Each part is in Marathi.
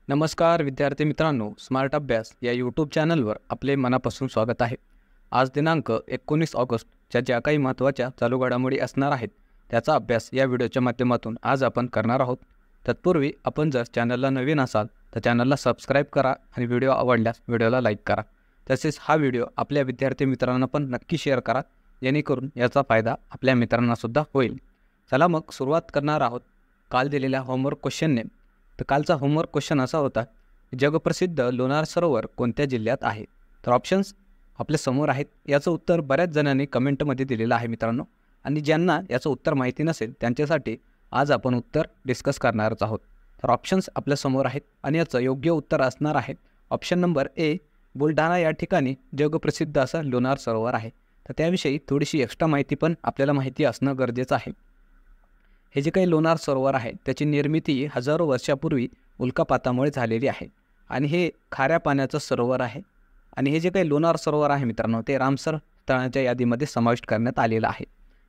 नमस्कार विद्यार्थी मित्रांनो, स्मार्ट अभ्यास या यूट्यूब चॅनलवर आपले मनापासून स्वागत आहे। आज दिनांक 19 ऑगस्टच्या ज्या काही महत्त्वाच्या चालू घडामोडी असणार आहेत त्याचा अभ्यास या व्हिडिओच्या माध्यमातून आज आपण करणार आहोत। तत्पूर्वी आपण जर चॅनलला नवीन असाल तर चॅनलला सबस्क्राईब करा आणि व्हिडिओ आवडल्यास व्हिडिओला लाईक करा। तसेच हा व्हिडिओ आपल्या विद्यार्थी मित्रांना पण नक्की शेअर करा, जेणेकरून याचा फायदा आपल्या मित्रांना सुद्धा होईल। चला मग सुरुवात करणार आहोत काल दिलेल्या होमवर्क क्वेश्चनने। तर कालचा होमवर्क क्वेश्चन असा होता, जगप्रसिद्ध लोणार सरोवर कोणत्या जिल्ह्यात आहे? तर ऑप्शन्स आपल्या समोर आहेत। याचं उत्तर बऱ्याच जणांनी कमेंटमध्ये दिलेलं आहे मित्रांनो, आणि ज्यांना याचं उत्तर माहिती नसेल त्यांच्यासाठी आज आपण उत्तर डिस्कस करणारच आहोत। तर ऑप्शन्स आपल्या समोर आहेत आणि याचं योग्य उत्तर असणार आहे ऑप्शन नंबर ए, बुलढाणा या ठिकाणी जगप्रसिद्ध असं लोणार सरोवर आहे। तर त्याविषयी थोडीशी एक्स्ट्रा माहिती पण आपल्याला माहिती असणं गरजेचं आहे। हे जे काही लोणार सरोवर आहे त्याची निर्मिती हजारो वर्षापूर्वी उल्कापातामुळे झालेली आहे आणि हे खाऱ्या पाण्याचं सरोवर आहे। आणि हे जे काही लोणार सरोवर आहे मित्रांनो, ते रामसर स्थळांच्या यादीमध्ये समाविष्ट करण्यात आलेलं आहे।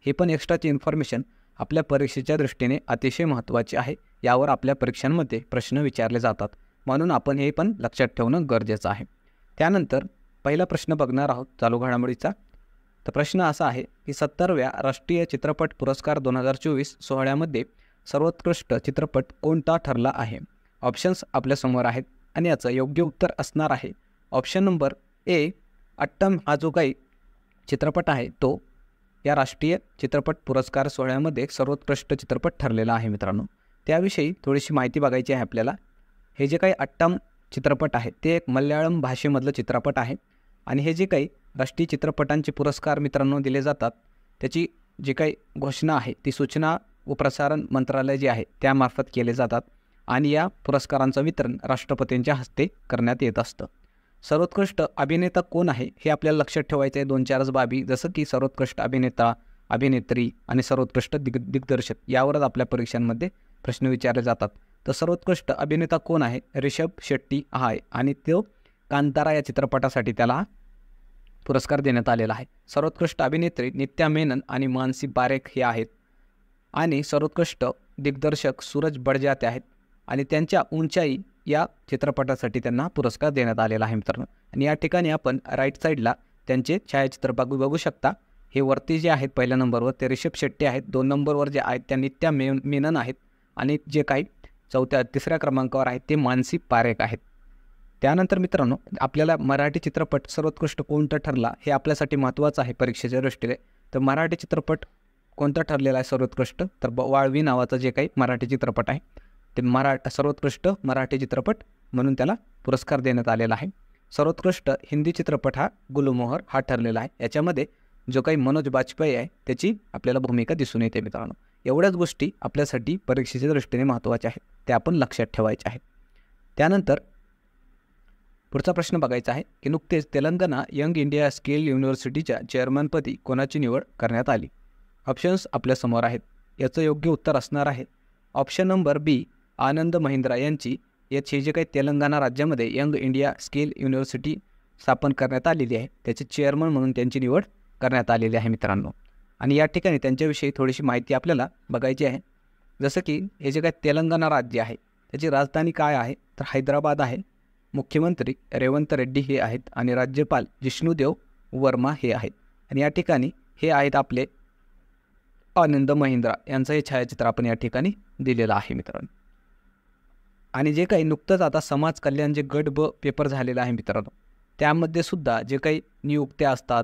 हे पण एक्स्ट्राची इन्फॉर्मेशन आपल्या परीक्षेच्या दृष्टीने अतिशय महत्त्वाची आहे। यावर आपल्या परीक्षांमध्ये प्रश्न विचारले जातात, म्हणून आपण हे पण लक्षात ठेवणं गरजेचं आहे। त्यानंतर पहिला प्रश्न बघणार आहोत चालू घडामोडीचा। तर प्रश्न असा आहे की 70व्या राष्ट्रीय चित्रपट पुरस्कार 2024 सोहळ्यामध्ये सर्वोत्कृष्ट चित्रपट कोणता ठरला आहे? ऑप्शन्स आपल्यासमोर आहेत आणि याचं योग्य उत्तर असणार आहे ऑप्शन नंबर ए, अट्टम हा जो काही चित्रपट आहे तो या राष्ट्रीय चित्रपट पुरस्कार सोहळ्यामध्ये सर्वोत्कृष्ट चित्रपट ठरलेला आहे। मित्रांनो, त्याविषयी थोडीशी माहिती बघायची आहे आपल्याला। हे जे काही अट्टम चित्रपट आहे ते एक मल्याळम भाषेमधलं चित्रपट आहे आणि हे जे काही राष्ट्रीय चित्रपटांचे पुरस्कार मित्रांनो दिले जातात त्याची जी काही घोषणा आहे ती सूचना व प्रसारण मंत्रालय जे आहे त्यामार्फत केले जातात आणि या पुरस्कारांचं वितरण राष्ट्रपतींच्या हस्ते करण्यात येत असतं। सर्वोत्कृष्ट अभिनेता कोण आहे हे आपल्याला लक्षात ठेवायचं आहे। 2-4 बाबी, जसं की सर्वोत्कृष्ट अभिनेता, अभिनेत्री आणि सर्वोत्कृष्ट दिग्दर्शक यावरच आपल्या परीक्षांमध्ये प्रश्न विचारले जातात। तर सर्वोत्कृष्ट अभिनेता कोण आहे? ऋषभ शेट्टी आहे आणि तो कांतारा या चित्रपटासाठी त्याला पुरस्कार देण्यात आलेला आहे। सर्वोत्कृष्ट अभिनेत्री नित्या मेनन आणि मानसी पारेख हे आहेत आणि सर्वोत्कृष्ट दिग्दर्शक सूरज बडजात्या आहेत आणि त्यांच्या ऊंचाई या चित्रपटासाठी त्यांना पुरस्कार देण्यात आलेला आहे मित्रांनो। आणि या ठिकाणी आपण राईट साईडला त्यांचे छायाचित्र बघू शकता। हे वरती जे आहेत पहिल्या नंबरवर ते ऋषभ शेट्टी आहेत, 2 नंबरवर जे आहेत त्या नित्या मेनन आहेत आणि जे काही तिसऱ्या क्रमांकावर आहेत ते मानसी पारेख आहेत। त्यानंतर मित्रांनो, आपल्याला मराठी चित्रपट सर्वोत्कृष्ट कोणता ठरला हे आपल्यासाठी महत्त्वाचं आहे परीक्षेच्या दृष्टीने। तर मराठी चित्रपट कोणता ठरलेला आहे सर्वोत्कृष्ट? तर वाळवी नावाचा जे काही मराठी चित्रपट आहे ते सर्वोत्कृष्ट मराठी चित्रपट म्हणून त्याला पुरस्कार देण्यात आलेला आहे। सर्वोत्कृष्ट हिंदी चित्रपट हा गुलमोहर हा ठरलेला आहे। याच्यामध्ये जो काही मनोज बाजपेयी आहे त्याची आपल्याला भूमिका दिसून येते मित्रांनो। एवढ्याच गोष्टी आपल्यासाठी परीक्षेच्या दृष्टीने महत्त्वाच्या आहेत, त्या आपण लक्षात ठेवायच्या आहेत। त्यानंतर पुढचा प्रश्न बघायचा आहे की नुकतेच तेलंगणा यंग इंडिया स्किल युनिव्हर्सिटीच्या चेअरमनपदी कोणाची निवड करण्यात आली? ऑप्शन्स आपल्यासमोर आहेत। याचं योग्य उत्तर असणार आहे ऑप्शन नंबर बी, आनंद महिंद्रा यांची। याची जे काही तेलंगणा राज्यामध्ये यंग इंडिया स्किल युनिव्हर्सिटी स्थापन करण्यात आलेली आहे त्याचे चेअरमन म्हणून त्यांची निवड करण्यात आलेली आहे मित्रांनो। आणि या ठिकाणी त्यांच्याविषयी थोडीशी माहिती आपल्याला बघायची आहे। जसं की हे जे काही तेलंगणा राज्य आहे त्याची राजधानी काय आहे? तर हैदराबाद आहे। मुख्यमंत्री रेवंत रेड्डी हे आहेत आणि राज्यपाल जिष्णुदेव वर्मा हे आहेत। आणि या ठिकाणी हे आहेत आपले आनंद महिंद्रा यांचं हे छायाचित्र आपण या ठिकाणी दिलेलं आहे मित्रांनो। आणि जे काही नुकतंच आता समाज कल्याण जे गट ब पेपर झालेला आहे मित्रांनो, त्यामध्ये सुद्धा जे काही नियुक्त्या असतात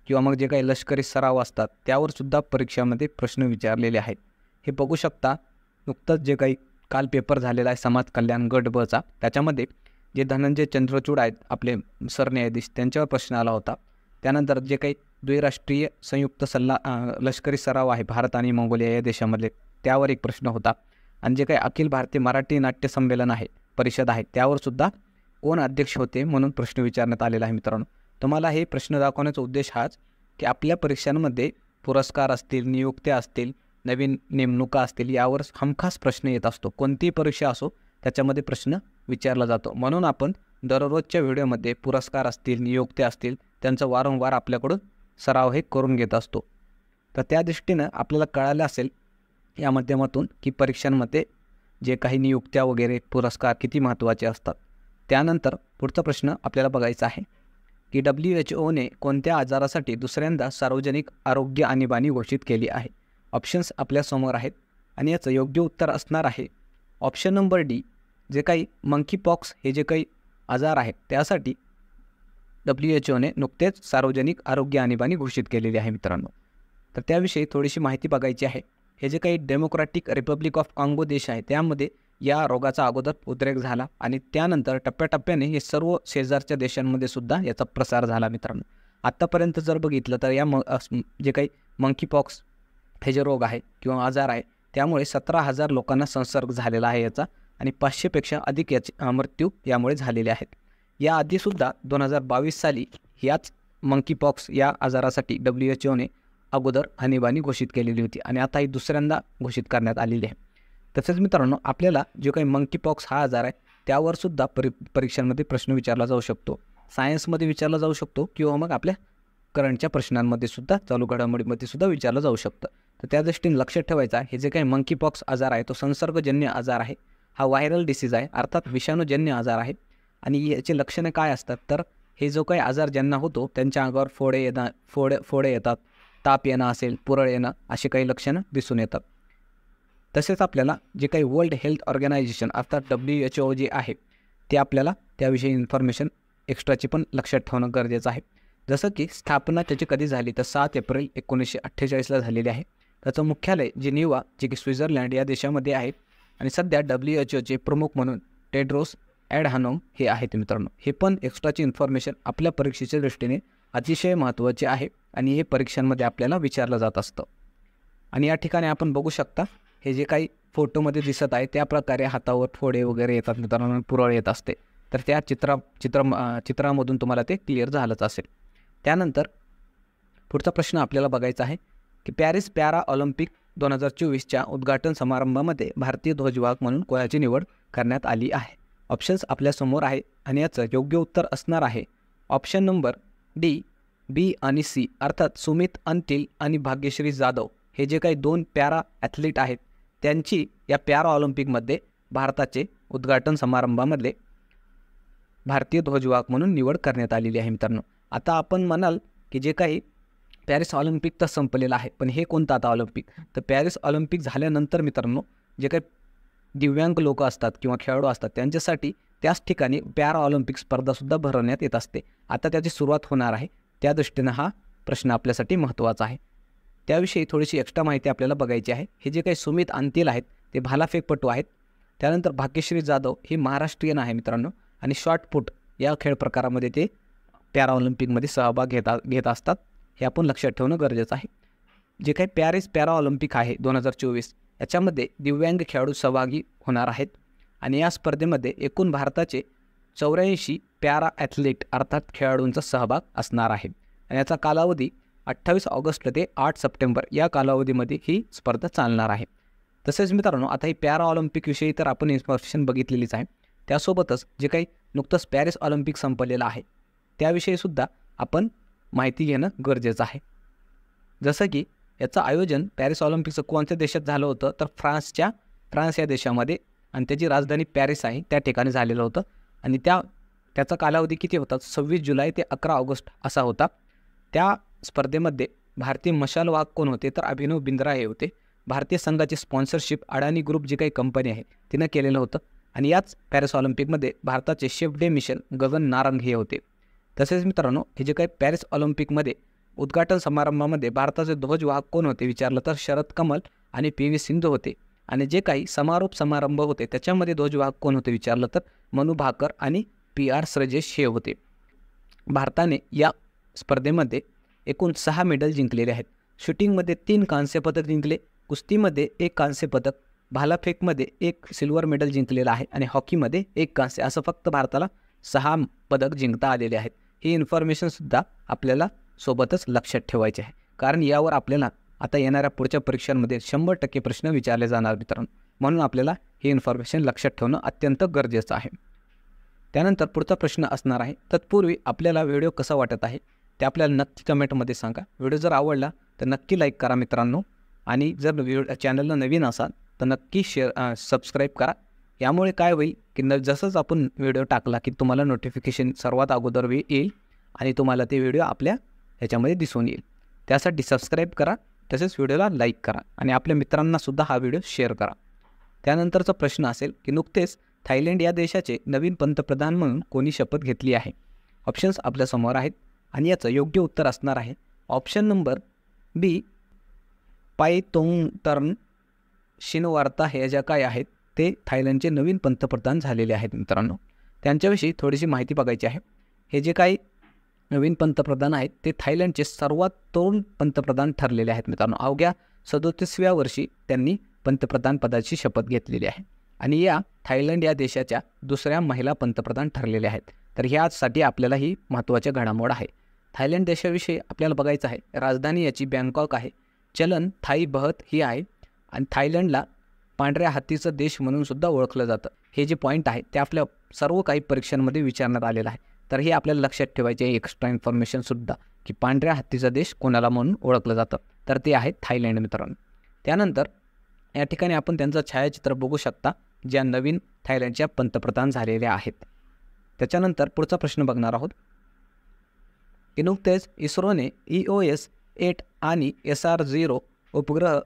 किंवा मग जे काही लष्करी सराव असतात त्यावर सुद्धा परीक्षामध्ये प्रश्न विचारलेले आहेत। हे बघू शकता, नुकतंच जे काही काल पेपर झालेला आहे समाज कल्याण गट बचा, त्याच्यामध्ये जे धनंजय चंद्रचूड आहेत आपले सरन्यायाधीश त्यांच्यावर प्रश्न आला होता। त्यानंतर जे काही द्विराष्ट्रीय संयुक्त लष्करी सराव आहे भारत आणि मंगोलिया या देशामधले त्यावर एक प्रश्न होता। आणि जे काही अखिल भारतीय मराठी नाट्य संमेलन आहे परिषद आहे त्यावर सुद्धा कोण अध्यक्ष होते म्हणून प्रश्न विचारण्यात आलेला आहे मित्रांनो। तुम्हाला हे प्रश्न दाखवण्याचा उद्देश हाच की आपल्या परीक्षांमध्ये पुरस्कार असतील, नियुक्त्या असतील, नवीन नेमणुका असतील यावर हमखास प्रश्न येत असतो। कोणतीही परीक्षा असो त्याच्यामध्ये प्रश्न विचारला जातो, म्हणून आपण दररोजच्या व्हिडिओमध्ये पुरस्कार असतील, नियुक्त्या असतील त्यांचा वारंवार आपल्याकडून सराव हे करून घेत असतो। तर त्या दृष्टीनं आपल्याला कळालं असेल या माध्यमातून की परीक्षांमध्ये जे काही नियुक्त्या वगैरे पुरस्कार किती महत्त्वाचे असतात. त्यानंतर पुढचा प्रश्न आपल्याला बघायचा आहे की WHO ने कोणत्या आजारासाठी दुसऱ्यांदा सार्वजनिक आरोग्य आणीबाणी घोषित केली आहे. ऑप्शन्स आपल्यासमोर आहेत आणि याचं योग्य उत्तर असणार आहे ऑप्शन नंबर डी. जे काही मंकी पॉक्स हे जे काही आजार आहेत त्यासाठी WHO ने नुकतेच सार्वजनिक आरोग्य आणीबाणी घोषित केलेली आहे मित्रांनो. तर त्याविषयी थोडीशी माहिती बघायची आहे. हे जे काही डेमोक्रॅटिक रिपब्लिक ऑफ काँगो देश आहे त्यामध्ये या रोगाचा अगोदर उद्रेक झाला आणि त्यानंतर टप्प्याटप्प्याने हे सर्व शेजारच्या देशांमध्ये सुद्धा याचा प्रसार झाला मित्रांनो. आत्तापर्यंत जर बघितलं तर या जे काही मंकी पॉक्स हे जे रोग आहे किंवा आजार आहे त्यामुळे 17,000 लोकांना संसर्ग झालेला आहे याचा आणि 500पेक्षा अधिक याचे मृत्यू यामुळे झालेले आहेत. याआधीसुद्धा 2022 साली याच मंकी पॉक्स या आजारासाठी WHO ने अगोदर आणीबाणी घोषित केलेली होती आणि आता ही दुसऱ्यांदा घोषित करण्यात आलेली आहे. तसेच मित्रांनो आपल्याला जो काही मंकी पॉक्स हा आजार आहे त्यावरसुद्धा परीक्षांमध्ये प्रश्न विचारला जाऊ शकतो. सायन्समध्ये विचारला जाऊ शकतो किंवा मग आपल्या करंटच्या प्रश्नांमध्ये सुद्धा चालू घडामोडीमध्ये सुद्धा विचारलं जाऊ शकतं. तर त्या दृष्टीने लक्षात ठेवायचं आहे हे जे काही मंकी पॉक्स आजार आहे तो संसर्गजन्य आजार आहे. हा व्हायरल डिसीज आहे अर्थात विषाणूजन्य आजार आहे. आणि याचे लक्षणे काय असतात तर हे जो काही आजार ज्यांना होतो त्यांच्या अंगावर फोडे येतात, ताप येणं असेल, पुरळ येणं अशी काही लक्षणं दिसून येतात. तसेच आपल्याला जे काही वर्ल्ड हेल्थ ऑर्गनायझेशन अर्थात WHO जे आहे ते आपल्याला त्याविषयी इन्फॉर्मेशन एक्स्ट्राची पण लक्षात ठेवणं गरजेचं आहे. जसं की स्थापना त्याची कधी झाली तर 7 एप्रिल 1948ला झालेली आहे. त्याचं मुख्यालय जिनिव्हा जे की स्वित्झर्लंड या देशामध्ये आहे आणि सध्या WHOचे प्रमुख म्हणून टेड्रोस ॲडहानोम हे आहेत मित्रांनो. हे पण एक्स्ट्राची इन्फॉर्मेशन आपल्या परीक्षेच्या दृष्टीने अतिशय महत्त्वाचे आहे आणि हे परीक्षांमध्ये आपल्याला विचारलं जात असतं. आणि या ठिकाणी आपण बघू शकता हे जे काही दिसत आहे त्या प्रकारे हातावर फोडे वगैरे येतात मित्रांनो, पुरळ येत असते. तर त्या चित्रामधून तुम्हाला ते क्लिअर झालंच असेल. त्यानंतर पुढचा प्रश्न आपल्याला बघायचा आहे की पॅरिस पॅरा ऑलिम्पिक 2024च्या उद्घाटन समारंभामध्ये भारतीय ध्वजवाहक म्हणून कोणाची निवड करण्यात आली आहे. ऑप्शन्स आपल्यासमोर आहे आणि याचं योग्य उत्तर असणार आहे ऑप्शन नंबर डी, बी आणि सी. अर्थात सुमित अंतिल आणि भाग्यश्री जाधव हे जे काही 2 पॅरा ॲथलीट आहेत त्यांची या पॅरा ऑलिम्पिकमध्ये भारताचे उद्घाटन समारंभामध्ये भारतीय ध्वजवाहक म्हणून निवड करण्यात आलेली आहे मित्रांनो. आता आपण म्हणाल की जे काही पॅरिस ऑलिम्पिक तर संपलेलं आहे पण हे कोणतं आता ऑलिम्पिक तर पॅरिस ऑलिम्पिक झाल्यानंतर मित्रांनो जे काही दिव्यांग लोक असतात किंवा खेळाडू असतात त्यांच्यासाठी त्याच ठिकाणी पॅरा ऑलिम्पिक स्पर्धासुद्धा भरवण्यात येत असते. आता त्याची सुरुवात होणार आहे त्या दृष्टीनं हा प्रश्न आपल्यासाठी महत्त्वाचा आहे. त्याविषयी थोडीशी एक्स्ट्रा माहिती आपल्याला बघायची आहे. हे जे काही सुमित अंतिल आहेत ते भालाफेकपटू आहेत. त्यानंतर भाग्यश्री जाधव ही महाराष्ट्रीयन आहे मित्रांनो आणि शॉर्टपुट या खेळ प्रकारामध्ये ते पॅरा ऑलिम्पिकमध्ये सहभाग घेत असतात. हे आपण लक्षात ठेवणं गरजेचं आहे. जे काही पॅरिस पॅरा ऑलिम्पिक आहे 2024 याच्यामध्ये दिव्यांग खेळाडू सहभागी होणार आहेत आणि या स्पर्धेमध्ये एकूण भारताचे 84 पॅरा ॲथलीट अर्थात खेळाडूंचा सहभाग असणार आहे आणि याचा कालावधी 28 ऑगस्ट ते 8 सप्टेंबर या कालावधीमध्ये ही स्पर्धा चालणार आहे. तसेच मित्रांनो आता ही पॅरा ऑलिम्पिकविषयी तर आपण इन्फॉर्मेशन बघितलेलीच आहे. त्यासोबतच जे काही नुकतंच पॅरिस ऑलिम्पिक संपलेलं आहे त्याविषयीसुद्धा आपण माहिती घेणं गरजेचं आहे. जसं की याचं आयोजन पॅरिस ऑलिम्पिकचं कोणत्या देशात झालं होतं तर फ्रान्स या देशामध्ये आणि त्याची राजधानी पॅरिस आहे त्या ठिकाणी झालेलं होतं आणि त्याचा कालावधी किती होता 26 जुलै ते 11 ऑगस्ट असा होता. त्या स्पर्धेमध्ये भारतीय मशालवाहक कोण होते तर अभिनव बिंद्रा हे होते. भारतीय संघाची स्पॉन्सरशिप अडानी ग्रुप जी काही कंपनी आहे तिनं केलेलं होतं आणि याच पॅरिस ऑलिम्पिकमध्ये भारताचे chef day mission Gagan Narang हे होते. तसेच मित्रांनो हे जे काही पॅरिस ऑलिम्पिकमध्ये उद्घाटन समारंभामध्ये भारताचे ध्वजवाहक कोण होते विचारलं तर शरद कमल आणि PV सिंधू होते आणि जे काही समारोप समारंभ होते त्याच्यामध्ये ध्वजवाहक कोण होते विचारलं तर मनु भाकर आणि PR श्रजेश हे होते. भारताने या स्पर्धेमध्ये एकूण 6 मेडल जिंकलेले आहेत. शूटिंगमध्ये 3 कांस्य पदक जिंकले, कुस्तीमध्ये 1 कांस्य पदक, भालाफेकमध्ये 1 सिल्वर मेडल जिंकलेलं आहे आणि हॉकीमध्ये 1 कांस्य असं फक्त भारताला 6 पदक जिंकता आलेले आहेत. ही इन्फॉर्मेशनसुद्धा आपल्याला सोबतच लक्षात ठेवायचे आहे कारण यावर आपल्याला आता येणाऱ्या पुढच्या परीक्षांमध्ये 100% प्रश्न विचारले जाणार मित्रांनो. म्हणून आपल्याला ही इन्फॉर्मेशन लक्षात ठेवणं अत्यंत गरजेचं आहे. त्यानंतर पुढचा प्रश्न असणार आहे तत्पूर्वी आपल्याला व्हिडिओ कसा वाटत आहे ते आपल्याला नक्की कमेंटमध्ये सांगा. व्हिडिओ जर आवडला तर नक्की लाईक करा मित्रांनो आणि जर चॅनलला नवीन असाल तर नक्की सबस्क्राईब करा. यामुळे काय होईल की जसंच आपण व्हिडिओ टाकला की तुम्हाला नोटिफिकेशन सर्वात अगोदर येईल आणि तुम्हाला ते व्हिडिओ आपल्या ह्याच्यामध्ये दिसून येईल. त्यासाठी सबस्क्राईब करा, तसेच व्हिडिओला लाईक करा आणि आपल्या मित्रांनासुद्धा हा व्हिडिओ शेअर करा. त्यानंतरचा प्रश्न असेल की नुकतेच थायलंड या देशाचे नवीन पंतप्रधान म्हणून कोणी शपथ घेतली आहे. ऑप्शन्स आपल्यासमोर आहेत आणि याचं योग्य उत्तर असणार आहे ऑप्शन नंबर बी, पायतोंगतर्न शिनवार्ता हे ज्या काय आहेत ते थायलंडचे नवीन पंतप्रधान झालेले आहेत मित्रांनो. त्यांच्याविषयी थोडीशी माहिती बघायची आहे. हे जे काही नवीन पंतप्रधान आहेत ते थायलंडचे सर्वात तरुण पंतप्रधान ठरलेले आहेत मित्रांनो. अवघ्या 37व्या वर्षी त्यांनी पंतप्रधान पदाची शपथ घेतलेली आहे आणि या थायलंड या देशाच्या दुसऱ्या महिला पंतप्रधान ठरलेल्या आहेत. तर ह्यासाठी आपल्याला ही महत्त्वाची घडामोड आहे. थायलंड देशाविषयी आपल्याला बघायचं आहे. राजधानी याची बँकॉक आहे. चलन थाई बहत ही आहे आणि थायलंडला पांढऱ्या हत्तीचं देश म्हणून सुद्धा ओळखलं जातं. हे जे पॉईंट आहे ते आपल्या सर्व काही परीक्षांमध्ये विचारण्यात आलेलं आहे. तर हे आपल्याला लक्षात ठेवायचे आहे एक्स्ट्रा इन्फॉर्मेशनसुद्धा की पांढऱ्या हत्तीचा देश कोणाला म्हणून ओळखलं जातं, तर ते आहे थायलंड मित्रांनो. त्यानंतर या ठिकाणी आपण त्यांचं छायाचित्र बघू शकता ज्या नवीन थायलंडच्या पंतप्रधान झालेल्या आहेत. त्याच्यानंतर पुढचा प्रश्न बघणार आहोत की नुकतेच इस्रोने EOS 8 आणि SR-0 उपग्रह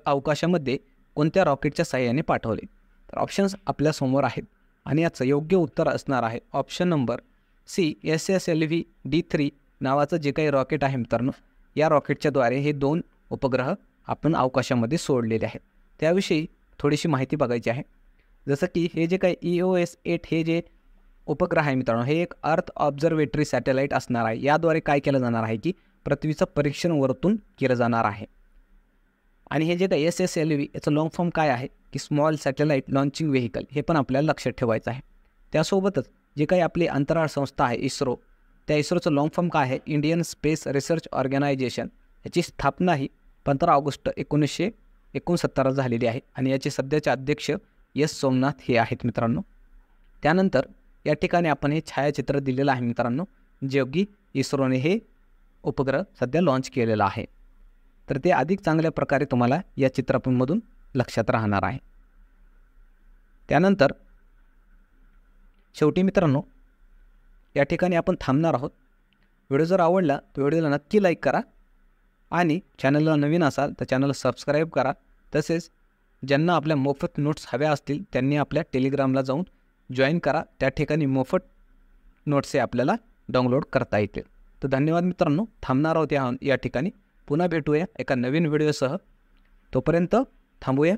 अवकाशामध्ये कोणत्या रॉकेटच्या साहाय्याने पाठवले. तर ऑप्शन्स आपल्यासमोर आहेत आणि याचं योग्य उत्तर असणार आहे ऑप्शन नंबर सी, SSLV-D3 नावाचं जे काही रॉकेट आहे मित्रांनो. या रॉकेटच्याद्वारे हे 2 उपग्रह आपण अवकाशामध्ये सोडलेले आहेत. त्याविषयी थोडीशी माहिती बघायची आहे. जसं की हे जे काही EOS 8 हे जे उपग्रह आहे मित्रांनो हे एक अर्थ ऑब्झर्वेटरी सॅटेलाईट असणार आहे. याद्वारे काय केलं जाणार आहे की पृथ्वीचं परीक्षण वरतून केलं जाणार आहे. आणि हे जे काही SSLV याचं लॉंग फॉर्म काय आहे की स्मॉल सॅटेलाईट लॉन्चिंग व्हेकल, हे पण आपल्याला लक्षात ठेवायचं आहे. त्यासोबतच जे काही आपली अंतराळ संस्था आहे इस्रो, त्या इस्रोचं लॉंग फॉर्म काय आहे इंडियन स्पेस रिसर्च ऑर्गनायझेशन. याची स्थापना ही 15 ऑगस्ट 1969 झालेली आहे आणि याचे सध्याचे अध्यक्ष एस सोमनाथ हे आहेत मित्रांनो. त्यानंतर या ठिकाणी आपण हे छायाचित्र दिलेलं आहे मित्रांनो, जे की इस्रोने हे उपग्रह सध्या लॉन्च केलेलं आहे. तर ते अधिक चांगल्या प्रकारे तुम्हाला या चित्रामधून लक्षात राहणार आहे. त्यानंतर शेवटी मित्रांनो या ठिकाणी आपण थांबणार आहोत. व्हिडिओ जर आवडला तर व्हिडिओला नक्की लाईक करा आणि चॅनलला नवीन असाल तर चॅनलला सबस्क्राईब करा. तसेच ज्यांना आपल्या मोफत नोट्स हव्या असतील त्यांनी आपल्या टेलिग्रामला जाऊन जॉईन करा. त्या ठिकाणी मोफत नोट्स हे आपल्याला डाउनलोड करता येतील. तर धन्यवाद मित्रांनो. थांबणार आहोत या ठिकाणी. पुन्हा भेटूया एका नवीन व्हिडिओसह. तोपर्यंत थांबूया.